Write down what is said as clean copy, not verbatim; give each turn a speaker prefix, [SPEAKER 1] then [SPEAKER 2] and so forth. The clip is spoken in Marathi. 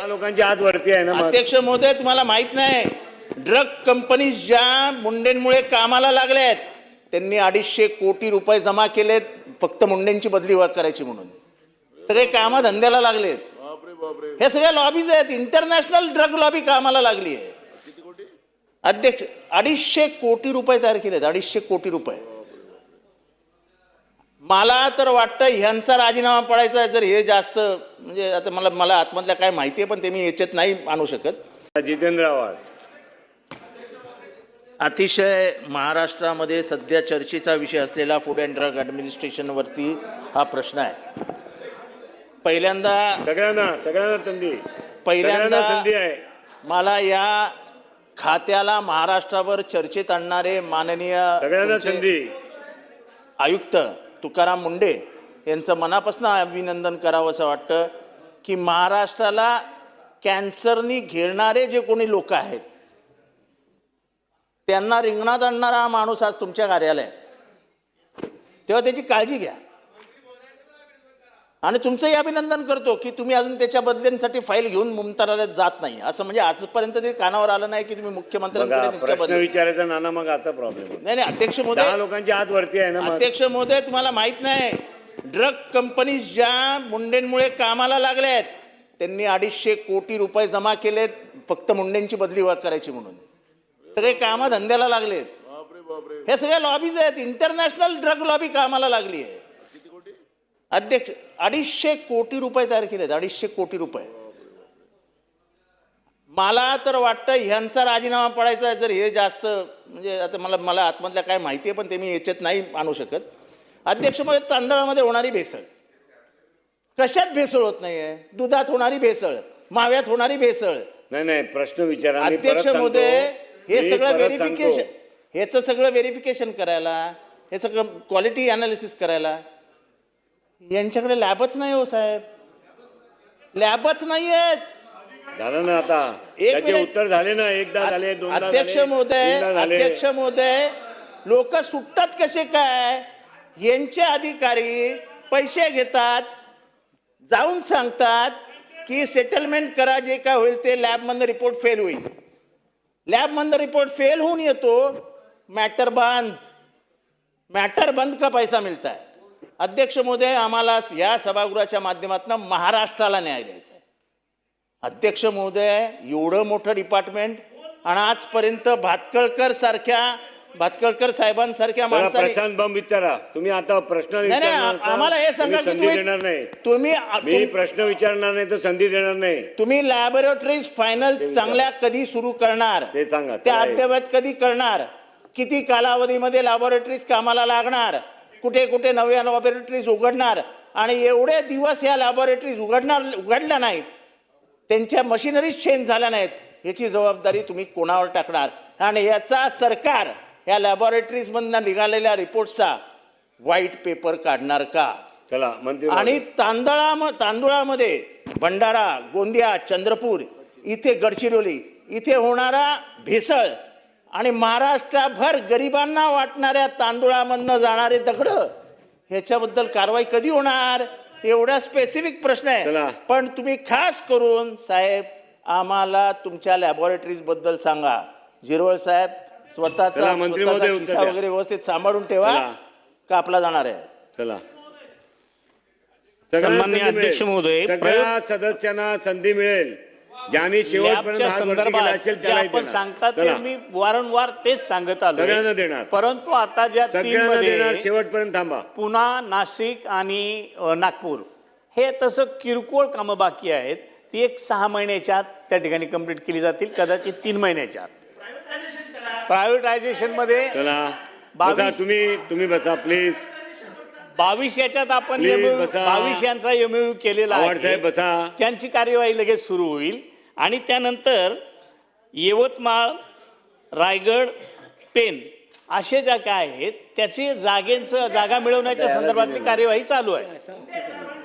[SPEAKER 1] लोकांची हात वरती आहे ना मग.
[SPEAKER 2] अध्यक्ष महोदय, तुम्हाला माहित नाही, ड्रग कंपनीज ज्या मुंडेंमुळे कामाला लागल्यात त्यांनी 250 कोटी रुपये जमा केलेत फक्त मुंडेंची बदली करायची म्हणून. सगळे कामा धंद्याला लागलेत. हे सगळ्या लॉबीज आहेत. इंटरनॅशनल ड्रग लॉबी कामाला लागली आहे. अध्यक्ष 250 कोटी रुपये तयार केलेत. 250 कोटी रुपये. मला तर वाटतं ह्यांचा राजीनामा पडायचा आहे जर हे जास्त, म्हणजे आता मला आतमधल्या काय माहिती आहे पण ते मी याच्यात नाही आणू शकत.
[SPEAKER 1] जितेंद्र आव्हाड.
[SPEAKER 2] अतिशय महाराष्ट्रामध्ये सध्या चर्चेचा विषय असलेला फूड अँड ड्रग ॲडमिनिस्ट्रेशनवरती हा प्रश्न आहे. पहिल्यांदा
[SPEAKER 1] सगळ्यांना संधी आहे.
[SPEAKER 2] मला या खात्याला महाराष्ट्रावर चर्चेत आणणारे माननीय
[SPEAKER 1] संधी
[SPEAKER 2] आयुक्त तुकाराम मुंडे यांचं मनापासून अभिनंदन करावं असं वाटतं की महाराष्ट्राला कॅन्सरनी घेणारे जे कोणी लोक आहेत त्यांना रिंगणात आणणारा हा माणूस आज तुमच्या कार्यालयात, तेव्हा त्याची काळजी घ्या. आणि तुमचंही अभिनंदन करतो की तुम्ही अजून त्याच्या बदल्यांसाठी फाईल घेऊन मुंबईला जात नाही. असं म्हणजे आजपर्यंत तरी कानावर आलं नाही की तुम्ही मुख्यमंत्र्यांकडे
[SPEAKER 1] प्रश्न विचारायचा नाना मग आता प्रॉब्लेम.
[SPEAKER 2] नाही अध्यक्ष महोदय,
[SPEAKER 1] लोकांची हात वरती आहे ना.
[SPEAKER 2] अध्यक्ष महोदय, तुम्हाला माहित नाही, ड्रग कंपनीज ज्या मुंडेंमुळे कामाला लागल्यात त्यांनी 250 कोटी रुपये जमा केलेत फक्त मुंडेंची बदली करायची म्हणून. सगळे कामा धंद्याला लागलेत. हे सगळ्या लॉबीज आहेत. इंटरनॅशनल ड्रग लॉबी कामाला लागली आहे. अध्यक्ष 250 कोटी रुपये तयार केलेत. 250 कोटी रुपये. मला तर वाटतं ह्यांचा राजीनामा पडायचा आहे जर हे जास्त, म्हणजे आता मला आतमधल्या काय माहिती आहे पण ते मी याच्यात नाही आणू शकत. अध्यक्ष महोदय, तांदळामध्ये होणारी भेसळ, कशात भेसळ होत नाहीये? दुधात होणारी भेसळ, माव्यात होणारी भेसळ.
[SPEAKER 1] नाही प्रश्न विचारा.
[SPEAKER 2] अध्यक्ष महोदय, हे सगळं व्हेरिफिकेशन, ह्याचं सगळं व्हेरिफिकेशन करायला, हे सगळं क्वालिटी अनालिसिस करायला यांच्याकडे लॅबच नाही हो साहेब. लॅबच नाही आहेत.
[SPEAKER 1] झालं ना आता. उत्तर झाले ना. एकदा झाले, दोनदा
[SPEAKER 2] अध्यक्ष महोदय, लोक सुटतात कसे काय? यांचे अधिकारी पैसे घेतात, जाऊन सांगतात की सेटलमेंट करा, जे काय होईल ते. लॅबमधनं रिपोर्ट फेल होईल. लॅबमधनं रिपोर्ट फेल होऊन येतो, मॅटर बंद का पैसा मिळता है. अध्यक्ष महोदय, आम्हाला या सभागृहाच्या माध्यमातून महाराष्ट्राला न्याय द्यायचा आहे. अध्यक्ष महोदय, एवढं मोठं डिपार्टमेंट आणि आजपर्यंत भातकळकर साहेबांसारख्या माणसाने.
[SPEAKER 1] प्रशांत बंब विचारा तुम्ही. आता प्रश्न
[SPEAKER 2] आम्हाला हे सांगा की
[SPEAKER 1] देणार नाही. तुम्ही प्रश्न विचारणार नाही तर संधी देणार नाही.
[SPEAKER 2] तुम्ही लॅबोरेटरीज फायनल चांगल्या कधी सुरू करणार
[SPEAKER 1] ते सांगा.
[SPEAKER 2] त्या अद्यावत कधी करणार? किती कालावधीमध्ये लॅबोरेटरीज कामाला लागणार? कुठे कुठे नव्या लॅबोरेटरीज उघडणार? आणि एवढे दिवस या लॅबोरेटरीज उघडल्या नाहीत, त्यांच्या मशिनरीज चेंज झाल्या नाहीत, याची जबाबदारी तुम्ही कोणावर टाकणार? आणि याचा सरकार या लॅबोरेटरीजमधून निघालेल्या रिपोर्टचा व्हाईट पेपर काढणार का?
[SPEAKER 1] चला मंत्री.
[SPEAKER 2] आणि तांदुळामध्ये भंडारा, गोंदिया, चंद्रपूर, इथे गडचिरोली, इथे होणारा भेसळ आणि महाराष्ट्रभर गरिबांना वाटणाऱ्या तांदुळामधनं जाणारे दगड, ह्याच्याबद्दल कारवाई कधी होणार? एवढा स्पेसिफिक प्रश्न आहे. पण तुम्ही खास करून साहेब आम्हाला तुमच्या लॅबोरेटरीज बद्दल सांगा. झिरवळ साहेब, स्वतःचा खिसा वगैरे व्यवस्थित सांभाळून ठेवा, कापला जाणार आहे.
[SPEAKER 1] चला.
[SPEAKER 3] सन्माननीय अध्यक्ष महोदय,
[SPEAKER 1] सगळ्या सदस्यांना संधी मिळेल. ज्यांनी शेवटपर्यंत
[SPEAKER 3] आपण सांगतात ते मी वारंवार तेच सांगत आलो.
[SPEAKER 1] सगळ्यांना देणार.
[SPEAKER 3] परंतु आता ज्या
[SPEAKER 1] शेवटपर्यंत थांबा.
[SPEAKER 3] पुणा, नाशिक आणि नागपूर हे तसं किरकोळ कामं बाकी आहेत. ती एक 6 महिन्याच्या आत त्या ठिकाणी कंप्लीट केली जातील, कदाचित 3 महिन्याच्या आत. प्रायव्हेटायझेशन मध्ये
[SPEAKER 1] तुम्ही बसा प्लीज.
[SPEAKER 3] 22 याच्यात आपण 22 यांचा एमओयू केलेला आहे. त्यांची कार्यवाही लगेच सुरू होईल आणि त्यानंतर यवतमाळ, रायगड, पेन असे ज्या काय आहेत त्याची जागा मिळवण्याच्या संदर्भातली कार्यवाही चालू आहे.